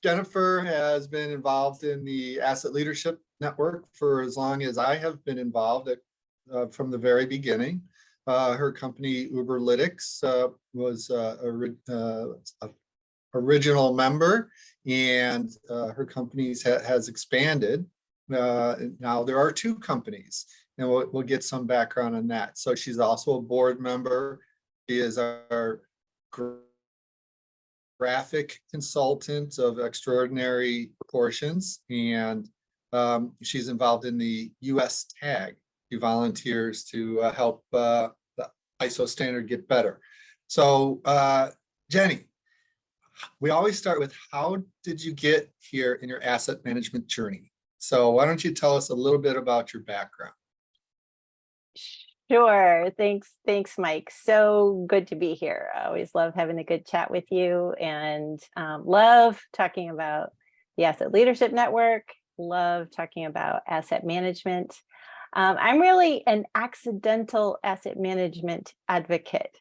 Jennifer has been involved in the Asset Leadership Network for as long as I have been involved from the very beginning. Her company, Uberlytics, was a original member, and her company has expanded. Now there are two companies, and we'll get some background on that. So she's also a board member. She is our graphic consultant of extraordinary proportions, and she's involved in the US tag. She volunteers to help the ISO standard get better. So Jenny, we always start with, how did you get here in your asset management journey? So why don't you tell us a little bit about your background? Sure. Thanks, Mike. So good to be here. I always love having a good chat with you, and love talking about the Asset Leadership Network, love talking about asset management. I'm really an accidental asset management advocate.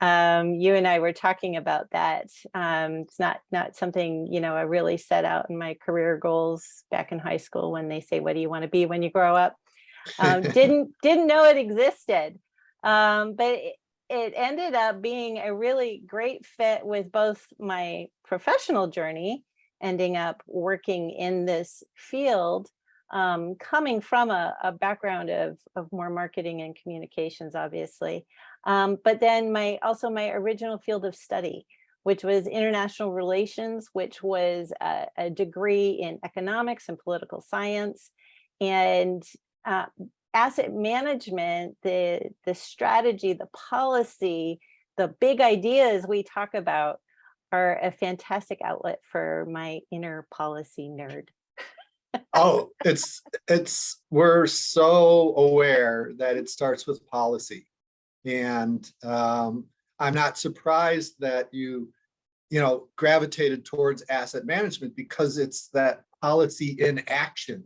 You and I were talking about that. It's not something, I really set out in my career goals back in high school when they say, what do you want to be when you grow up? Didn't know it existed, but it ended up being a really great fit with both my professional journey, ending up working in this field, coming from a background of more marketing and communications, obviously, but then my original field of study, which was international relations, which was a degree in economics and political science. And asset management, the strategy, the policy, the big ideas we talk about are a fantastic outlet for my inner policy nerd. Oh, we're so aware that it starts with policy. And I'm not surprised that you gravitated towards asset management, because it's that policy in action.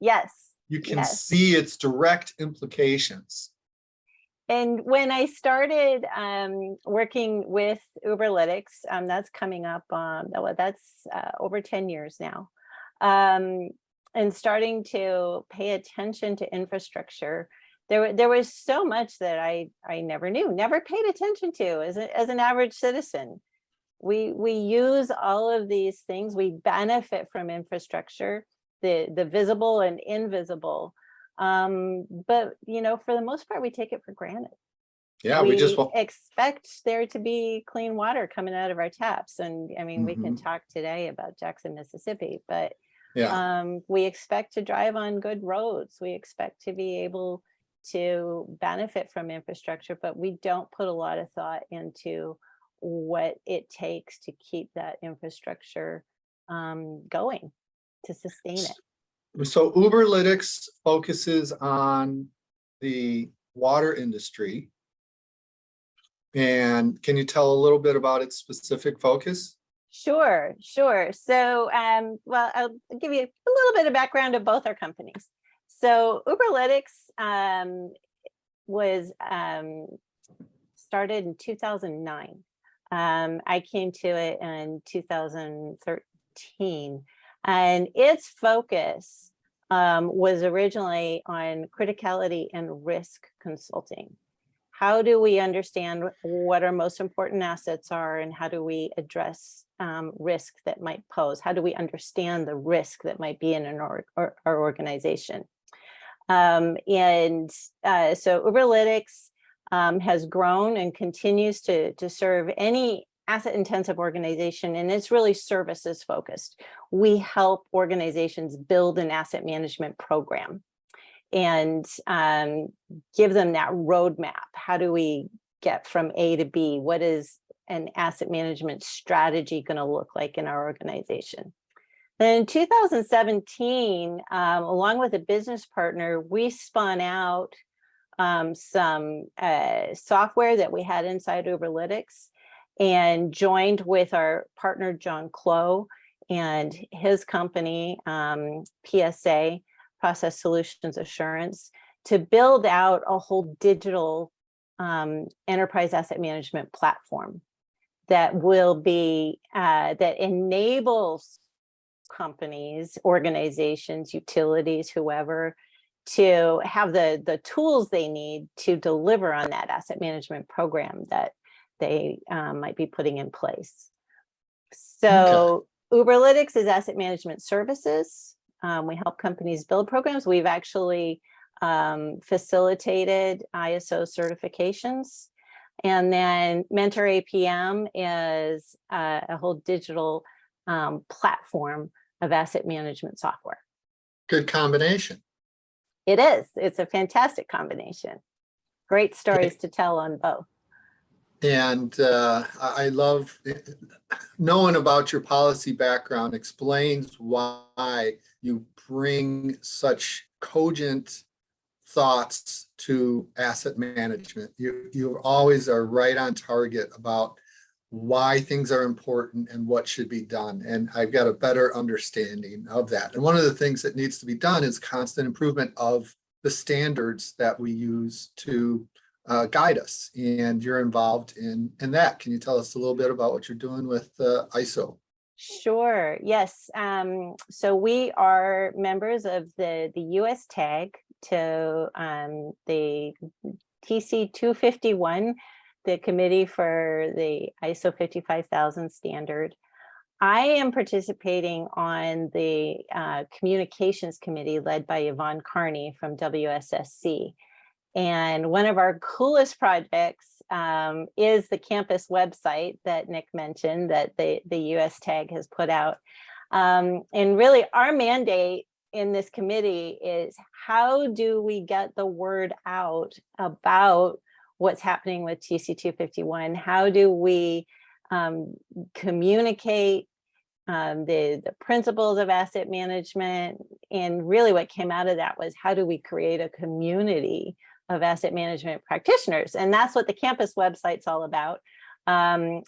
Yes. You can see its direct implications. And when I started working with Uberlytics, that's coming up on, that's over 10 years now, and starting to pay attention to infrastructure, there was so much that I never knew, never paid attention to as an average citizen. We use all of these things. We benefit from infrastructure, the visible and invisible, but for the most part we take it for granted. Yeah, we just expect there to be clean water coming out of our taps, and I mean, we can talk today about Jackson, Mississippi, but we expect to drive on good roads, we expect to be able to benefit from infrastructure, but we don't put a lot of thought into what it takes to keep that infrastructure going, to sustain it. So Uberlytics focuses on the water industry. And can you tell a little bit about its specific focus? Sure. So, well, I'll give you a little bit of background of both our companies. So Uberlytics was started in 2009. I came to it in 2013. And its focus was originally on criticality and risk consulting. How do we understand what our most important assets are, and how do we address risk that might pose? How do we understand the risk that might be in our organization? So Uberlytics has grown and continues to serve any asset intensive organization, and it's really services focused. We help organizations build an asset management program and give them that roadmap. How do we get from A to B? What is an asset management strategy going to look like in our organization? Then in 2017, along with a business partner, we spun out some software that we had inside Uberlytics, and joined with our partner, John Clow, and his company, PSA, Process Solutions Assurance, to build out a whole digital enterprise asset management platform that will be that enables companies, organizations, utilities, whoever, to have the tools they need to deliver on that asset management program that they might be putting in place. So Uberlytics is asset management services. We help companies build programs. We've actually facilitated ISO certifications. And then Mentor APM is a whole digital platform of asset management software. Good combination. It is. It's a fantastic combination. Great stories to tell on both. And I love knowing about your policy background explains why you bring such cogent thoughts to asset management. You always are right on target about why things are important and what should be done. And I've got a better understanding of that. And one of the things that needs to be done is constant improvement of the standards that we use to guide us. And you're involved in that. Can you tell us a little bit about what you're doing with ISO? Sure. Yes. So we are members of the US tag to the TC 251, the committee for the ISO 55000 standard. I am participating on the communications committee led by Yvonne Carney from WSSC. And one of our coolest projects is the campus website that Nick mentioned that the US tag has put out. And really our mandate in this committee is, how do we get the word out about what's happening with TC 251? How do we communicate the principles of asset management? And really what came out of that was, how do we create a community of asset management practitioners? And that's what the campus website's all about.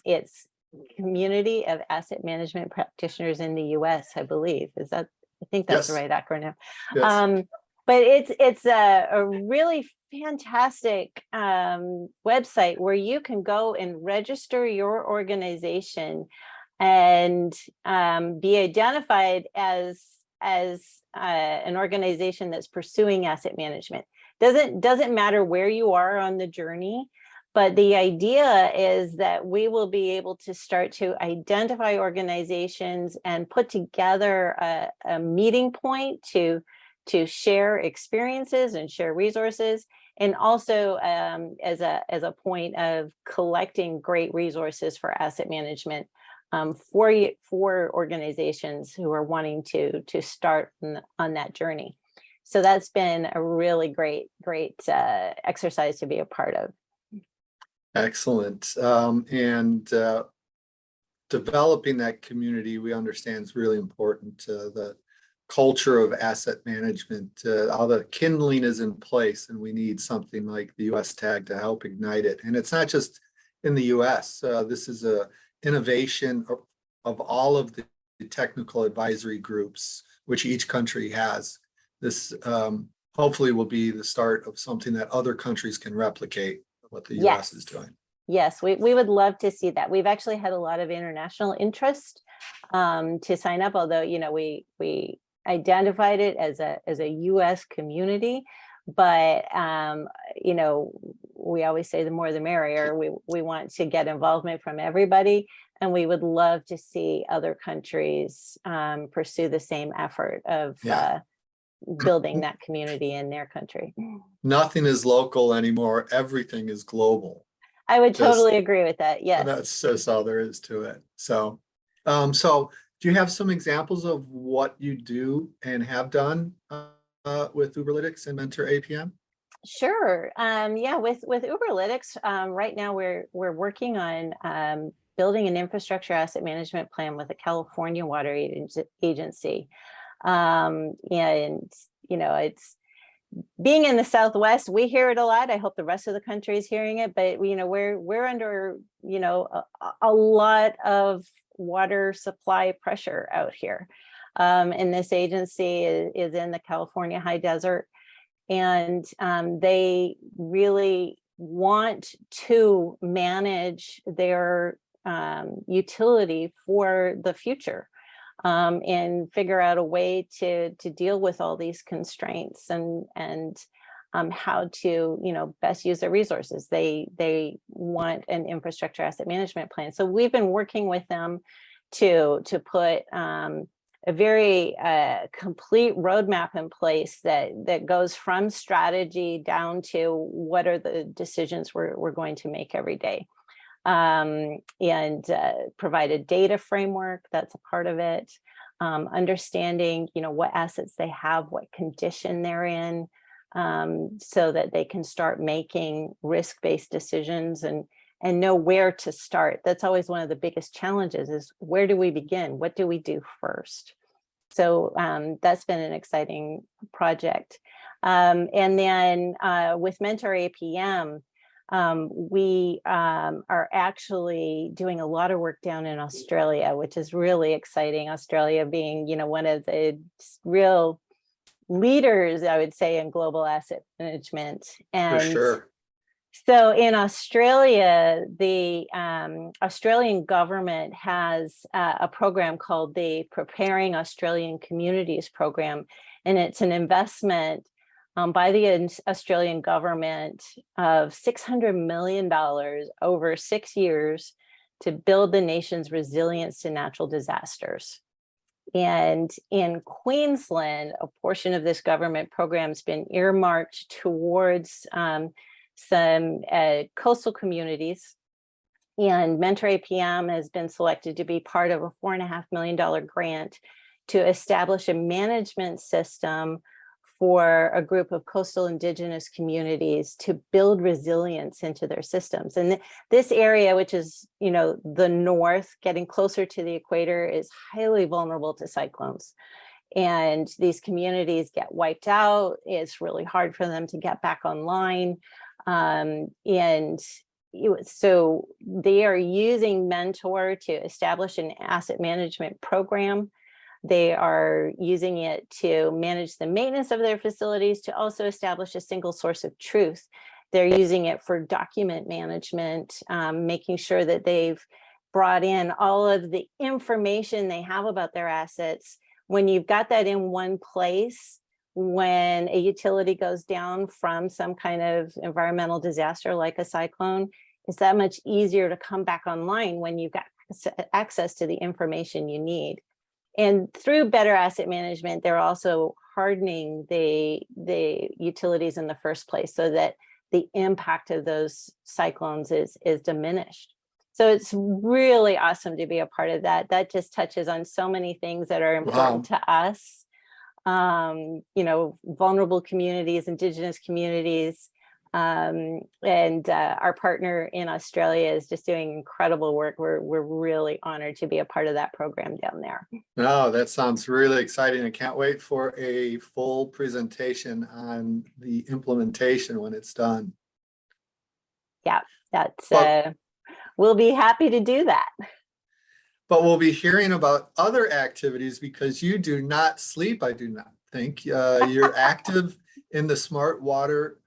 It's community of asset management practitioners in the US, I believe. I think that's the right acronym. Yes. But it's a really fantastic website where you can go and register your organization and be identified as an organization that's pursuing asset management. Doesn't matter where you are on the journey, but the idea is that we will be able to start to identify organizations and put together a meeting point to share experiences and share resources, and also as a point of collecting great resources for asset management for organizations who are wanting to start on that journey. So that's been a really great exercise to be a part of. Excellent. And developing that community, we understand, is really important. The culture of asset management, all the kindling is in place, and we need something like the US tag to help ignite it. And it's not just in the US. This is a innovation of all of the technical advisory groups, which each country has. This hopefully will be the start of something that other countries can replicate, what the US is doing. Yes, we would love to see that. We've actually had a lot of international interest to sign up, although, you know, we identified it as a US community, but you know, we always say the more the merrier. We want to get involvement from everybody, and we would love to see other countries pursue the same effort of building that community in their country. Nothing is local anymore. Everything is global. I would totally agree with that. Yes. That's just all there is to it. So, so do you have some examples of what you do and have done with Uberlytics and Mentor APM? Sure. Yeah, with Uberlytics, right now we're working on building an infrastructure asset management plan with the California Water Agency. And, you know, it's being in the Southwest, we hear it a lot. I hope the rest of the country is hearing it, but, you know, we're under, you know, a lot of water supply pressure out here. And this agency is in the California high desert, and they really want to manage their utility for the future, and figure out a way to deal with all these constraints and how to, best use their resources. They want an infrastructure asset management plan. So we've been working with them to put a very complete roadmap in place that goes from strategy down to what are the decisions we're going to make every day, and provide a data framework that's a part of it, understanding what assets they have, what condition they're in, so that they can start making risk-based decisions and know where to start. That's always one of the biggest challenges, is where do we begin? What do we do first? So that's been an exciting project. And then with Mentor APM, we are actually doing a lot of work down in Australia, which is really exciting. Australia being, one of the real leaders, I would say, in global asset management. And For sure. so in Australia, the Australian government has a program called the Preparing Australian Communities Program, and it's an investment by the Australian government of $600 million over 6 years to build the nation's resilience to natural disasters. And in Queensland, a portion of this government program has been earmarked towards some coastal communities, and Mentor APM has been selected to be part of a $4.5 million grant to establish a management system for a group of coastal indigenous communities to build resilience into their systems. And this area, which is, the north, getting closer to the equator, is highly vulnerable to cyclones. And these communities get wiped out. It's really hard for them to get back online. So they are using Mentor to establish an asset management program. They are using it to manage the maintenance of their facilities, to also establish a single source of truth. They're using it for document management, making sure that they've brought in all of the information they have about their assets. When you've got that in one place, when a utility goes down from some kind of environmental disaster like a cyclone, it's that much easier to come back online when you've got access to the information you need. And through better asset management, they're also hardening the utilities in the first place so that the impact of those cyclones is diminished. So it's really awesome to be a part of that. That just touches on so many things that are important to us. Vulnerable communities, indigenous communities, and our partner in Australia is just doing incredible work. We're really honored to be a part of that program down there. No, that sounds really exciting. I can't wait for a full presentation on the implementation when it's done. Yeah, that's we'll be happy to do that. But we'll be hearing about other activities because you do not sleep, I do not think. You're active in the Smart Water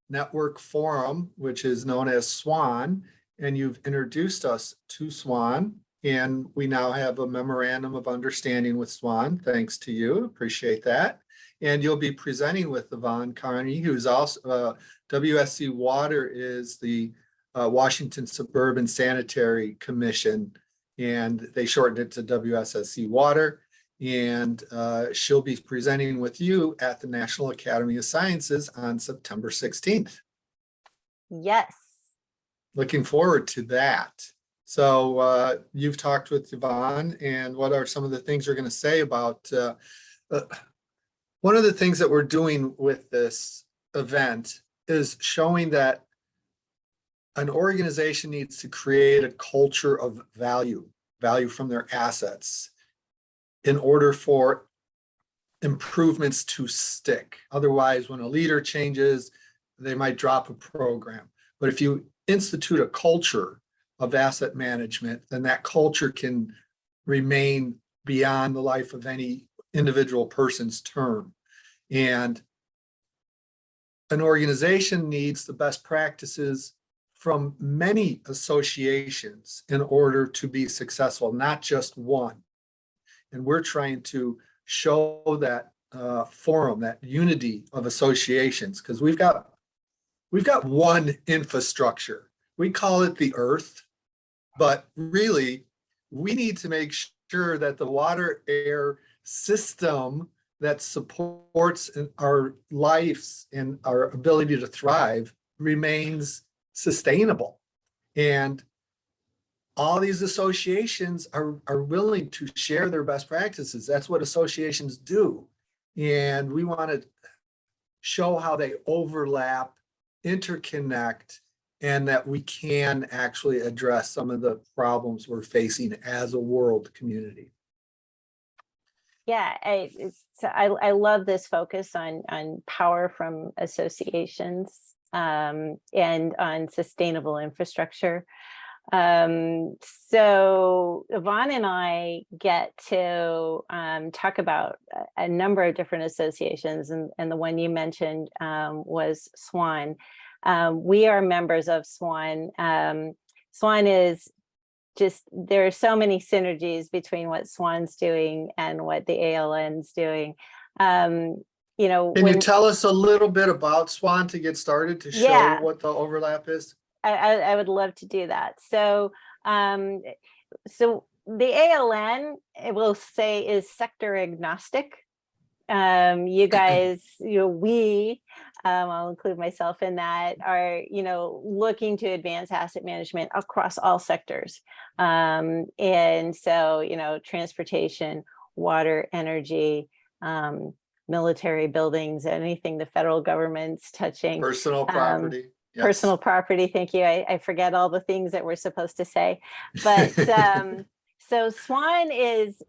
Network Forum, which is known as SWAN, and you've introduced us to SWAN, and we now have a memorandum of understanding with SWAN. Thanks to you, appreciate that. And you'll be presenting with Yvonne Carney, who's also WSC Water is the Washington Suburban Sanitary Commission, and they shortened it to WSSC Water. And she'll be presenting with you at the National Academy of Sciences on September 16th. Yes. Looking forward to that. So you've talked with Yvonne, and what are some of the things you're going to say about one of the things that we're doing with this event is showing that an organization needs to create a culture of value from their assets in order for improvements to stick. Otherwise, when a leader changes, they might drop a program. But if you institute a culture of asset management, then that culture can remain beyond the life of any individual person's term. And an organization needs the best practices from many associations in order to be successful, not just one. And we're trying to show that forum, that unity of associations, because we've got one infrastructure. We call it the earth, but really we need to make sure that the water air system that supports our lives and our ability to thrive remains sustainable. And all these associations are willing to share their best practices. That's what associations do. And we want to show how they overlap, interconnect, and that we can actually address some of the problems we're facing as a world community. Yeah, I love this focus on power from associations and on sustainable infrastructure. So Yvonne and I get to talk about a number of different associations, and the one you mentioned was SWAN. We are members of SWAN. SWAN is just, there are so many synergies between what SWAN's doing and what the ALN's doing. You know, can you tell us a little bit about SWAN to get started, to show what the overlap is? I would love to do that. So, so the ALN, I will say, is sector agnostic. You guys, we, I'll include myself in that, are, looking to advance asset management across all sectors. And so, transportation, water, energy, military buildings, anything the federal government's touching. Personal property. Yes. Personal property. Thank you. I forget all the things that we're supposed to say, but so SWAN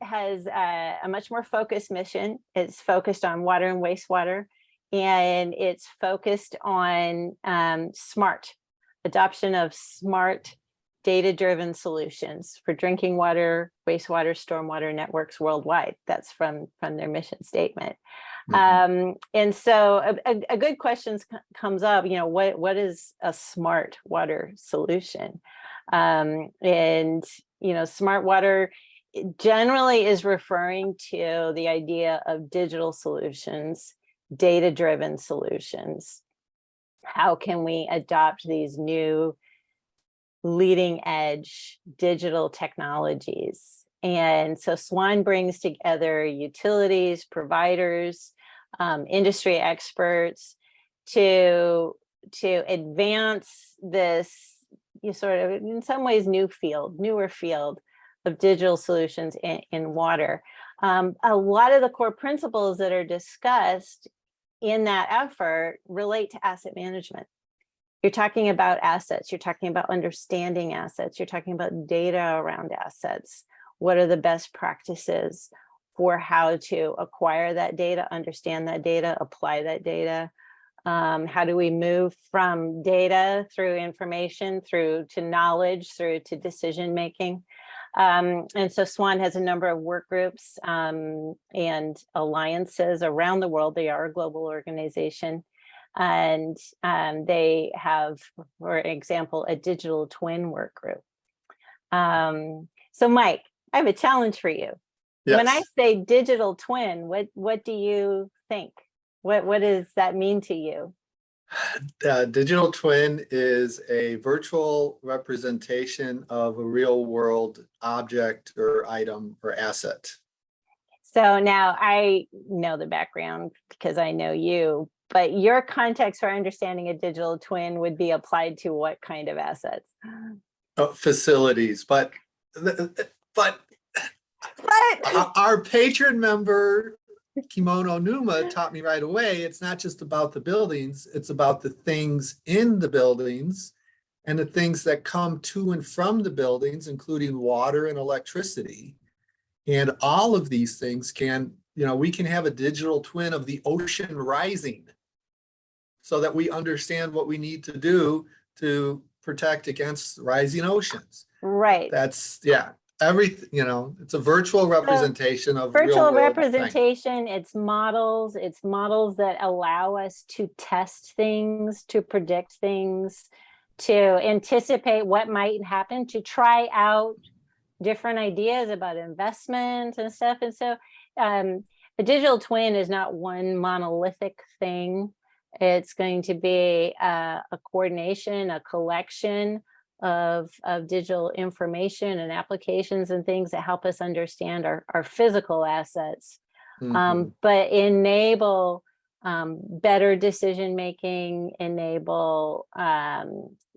has a much more focused mission. It's focused on water and wastewater, and it's focused on adoption of smart, data-driven solutions for drinking water, wastewater, stormwater networks worldwide. That's from their mission statement. And so a good question comes up, what is a smart water solution? And, smart water generally is referring to the idea of digital solutions, data-driven solutions. How can we adopt these new leading edge digital technologies? And so SWAN brings together utilities, providers, industry experts to advance this sort of, in some ways, newer field of digital solutions in water. A lot of the core principles that are discussed in that effort relate to asset management. You're talking about assets, you're talking about understanding assets, you're talking about data around assets. What are the best practices for how to acquire that data, understand that data, apply that data? How do we move from data through information, through to knowledge, through to decision making? And so SWAN has a number of work groups and alliances around the world. They are a global organization. And they have, for example, a digital twin work group. So Mike, I have a challenge for you. Yes. When I say digital twin, what do you think? What does that mean to you? Digital twin is a virtual representation of a real world object or item or asset. So now I know the background because I know you, but your context for understanding a digital twin would be applied to what kind of assets? Facilities, but our patron member, Kimono Numa, taught me right away, it's not just about the buildings, it's about the things in the buildings and the things that come to and from the buildings, including water and electricity. And all of these things can, we can have a digital twin of the ocean rising so that we understand what we need to do to protect against rising oceans. Right. That's, everything, it's a virtual representation of virtual representation. It's models that allow us to test things, to predict things, to anticipate what might happen, to try out different ideas about investment and stuff. And so a digital twin is not one monolithic thing. It's going to be a coordination, a collection of digital information and applications and things that help us understand our physical assets, but enable better decision making, enable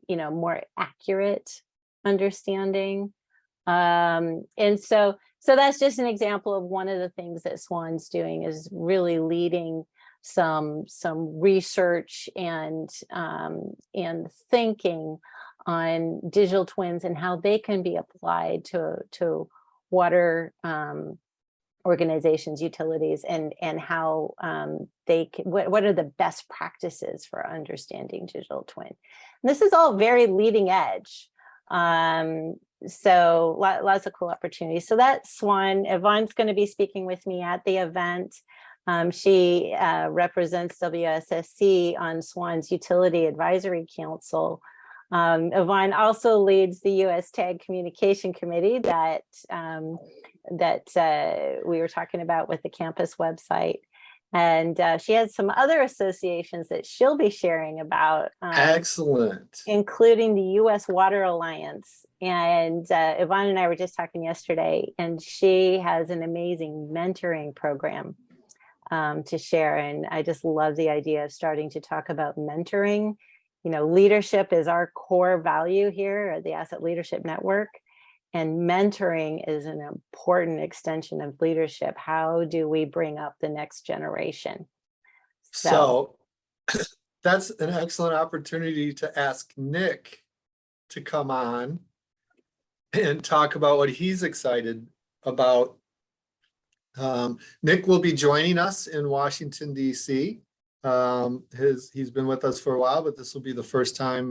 more accurate understanding. And so that's just an example of one of the things that Swan's doing, is really leading some research and thinking on digital twins and how they can be applied to water organizations, utilities, and how they can, what are the best practices for understanding digital twin. And this is all very leading edge. So lots of cool opportunities. So that's Swan. Yvonne's going to be speaking with me at the event. She represents WSSC on Swan's Utility Advisory Council. Yvonne also leads the U.S. TAG Communication Committee that we were talking about with the campus website. And she has some other associations that she'll be sharing about. Excellent. Including the U.S. Water Alliance. And Yvonne and I were just talking yesterday, and she has an amazing mentoring program to share. And I just love the idea of starting to talk about mentoring. Leadership is our core value here at the Asset Leadership Network. And mentoring is an important extension of leadership. How do we bring up the next generation? So that's an excellent opportunity to ask Nick to come on and talk about what he's excited about. Nick will be joining us in Washington, D.C. He's been with us for a while, but this will be the first time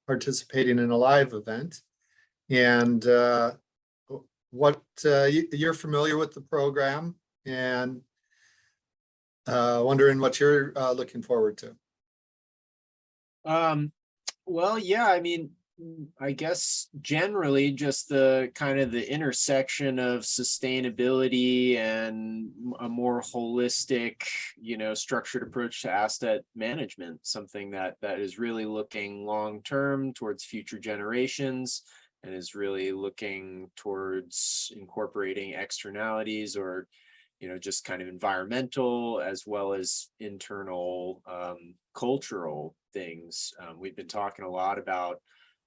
participating in a live event. And you're familiar with the program, and wondering what you're looking forward to. Well, yeah, I mean, I guess generally just the kind of the intersection of sustainability and a more holistic, structured approach to asset management, something that is really looking long term towards future generations, and is really looking towards incorporating externalities or, just kind of environmental as well as internal cultural things. We've been talking a lot about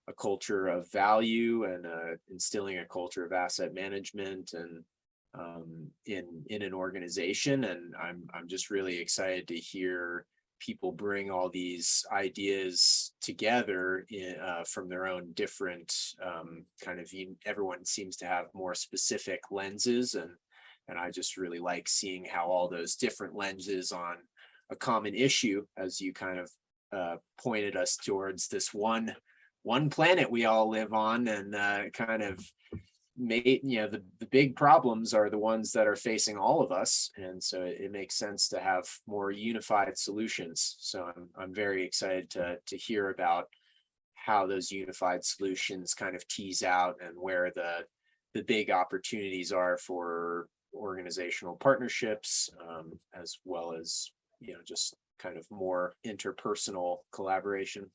a culture of value and instilling a culture of asset management and in an organization. And I'm just really excited to hear people bring all these ideas together from their own different everyone seems to have more specific lenses, and I just really like seeing how all those different lenses on a common issue, as you kind of pointed us towards this one planet we all live on, and kind of made, the big problems are the ones that are facing all of us. And so it makes sense to have more unified solutions. So I'm very excited to hear about how those unified solutions kind of tease out, and where the big opportunities are for organizational partnerships, as well as, just kind of more interpersonal collaboration.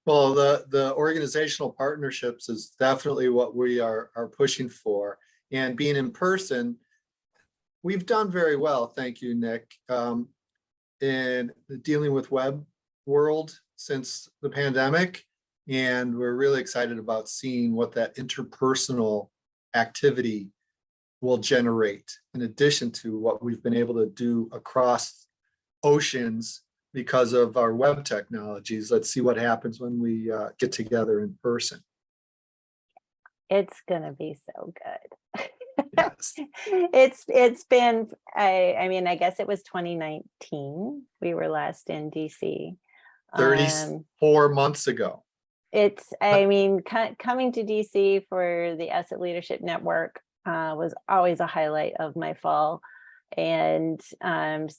Well, the organizational partnerships is definitely what we are pushing for. And being in person, we've done very well, thank you, Nick, in dealing with web world since the pandemic. And we're really excited about seeing what that interpersonal activity will generate, in addition to what we've been able to do across oceans because of our web technologies. Let's see what happens when we get together in person. It's gonna be so good. Yes. It's been, I mean, I guess it was 2019 we were last in DC. 34 months ago. It's, I mean, coming to DC for the Asset Leadership Network was always a highlight of my fall. And I'm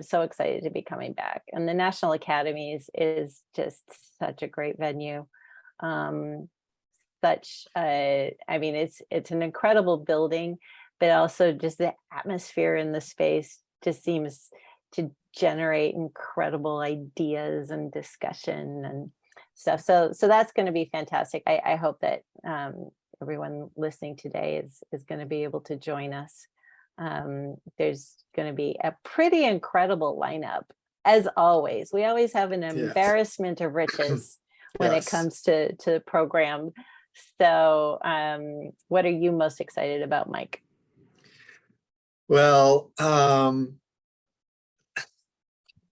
so excited to be coming back. And the National Academies is just such a great venue. I mean, it's an incredible building, but also just the atmosphere in the space just seems to generate incredible ideas and discussion and stuff. So that's going to be fantastic. I hope that everyone listening today is going to be able to join us. There's going to be a pretty incredible lineup, as always. We always have an embarrassment of riches when it comes to the program. So what are you most excited about, Mike? Well,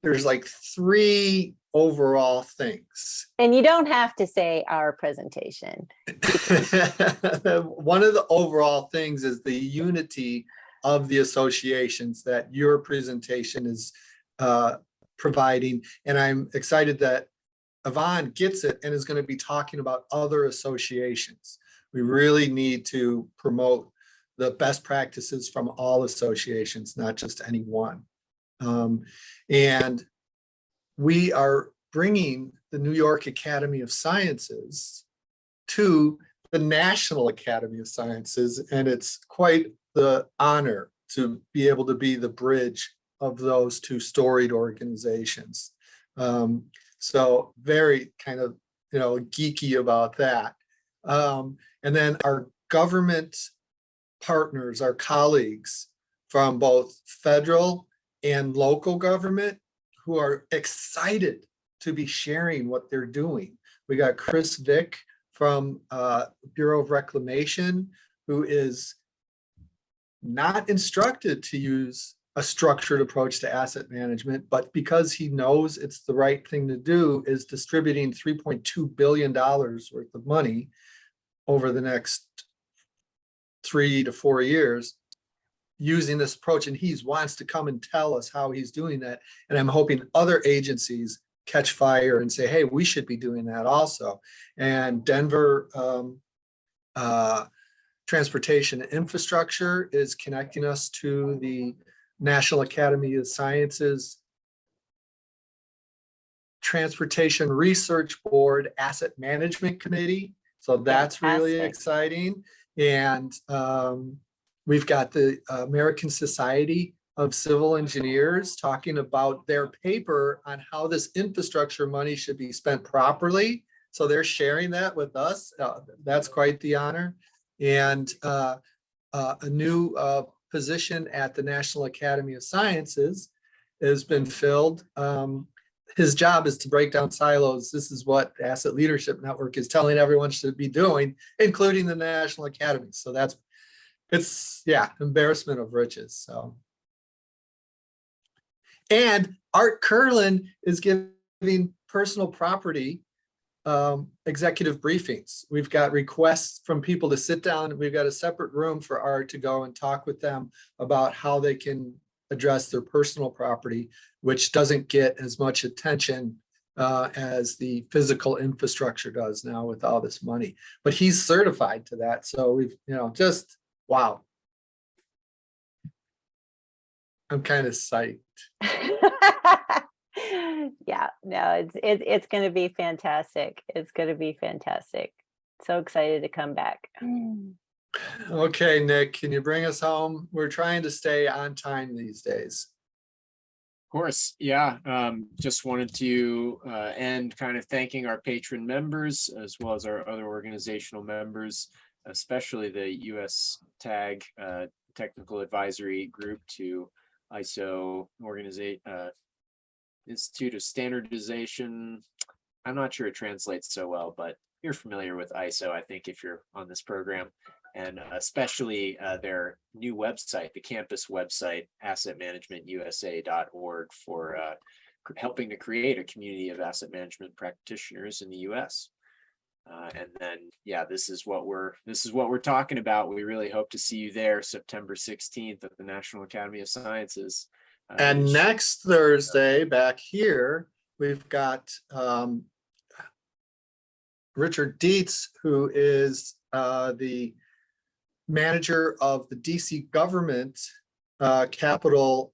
there's like 3 overall things. And you don't have to say our presentation. One of the overall things is the unity of the associations that your presentation is providing. And I'm excited that Yvonne gets it and is going to be talking about other associations. We really need to promote the best practices from all associations, not just any one. And we are bringing the New York Academy of Sciences to the National Academy of Sciences, and it's quite the honor to be able to be the bridge of those 2 storied organizations. So very kind of, geeky about that. And then our government partners, our colleagues from both federal and local government who are excited to be sharing what they're doing. We got Chris Vick from Bureau of Reclamation, who is not instructed to use a structured approach to asset management, but because he knows it's the right thing to do, is distributing $3.2 billion worth of money over the next 3 to 4 years using this approach. And he wants to come and tell us how he's doing that. And I'm hoping other agencies catch fire and say, hey, we should be doing that also. And Denver Transportation and Infrastructure is connecting us to the National Academy of Sciences Transportation Research Board Asset Management Committee. So that's really exciting. And we've got the American Society of Civil Engineers talking about their paper on how this infrastructure money should be spent properly. So they're sharing that with us. That's quite the honor. And a new position at the National Academy of Sciences has been filled. His job is to break down silos. This is what the Asset Leadership Network is telling everyone should be doing, including the National Academy. So it's embarrassment of riches. So, and Art Curlin is giving personal property executive briefings. We've got requests from people to sit down. We've got a separate room for Art to go and talk with them about how they can address their personal property, which doesn't get as much attention as the physical infrastructure does now with all this money. But he's certified to that. So we've, just wow. I'm kind of psyched. Yeah, no, it's going to be fantastic. It's going to be fantastic. So excited to come back. Okay, Nick, can you bring us home? We're trying to stay on time these days. Of course, yeah. Just wanted to end kind of thanking our patron members as well as our other organizational members, especially the US TAG Technical Advisory Group to ISO Institute of Standardization. I'm not sure it translates so well, but you're familiar with ISO, I think, if you're on this program. And especially their new website, the campus website, assetmanagementusa.org, for helping to create a community of asset management practitioners in the US. And then, yeah, this is what we're talking about. We really hope to see you there September 16th at the National Academy of Sciences. And next Thursday back here, we've got Richard Dietz, who is the manager of the DC government capital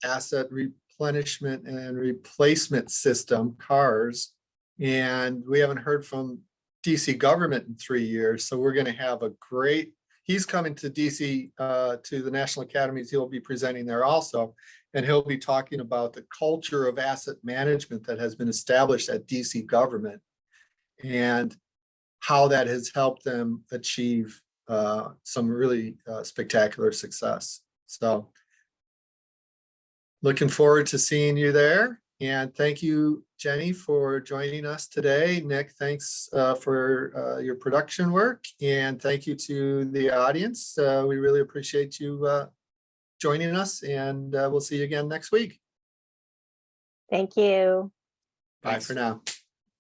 asset replenishment and replacement system, CARS. And we haven't heard from DC government in 3 years. So we're going to have a great, he's coming to DC to the National Academies. He'll be presenting there also. And he'll be talking about the culture of asset management that has been established at DC government and how that has helped them achieve some really spectacular success. So looking forward to seeing you there. And thank you, Jenny, for joining us today. Nick, thanks for your production work. And thank you to the audience. We really appreciate you joining us, and we'll see you again next week. Thank you. Bye Thanks. for now.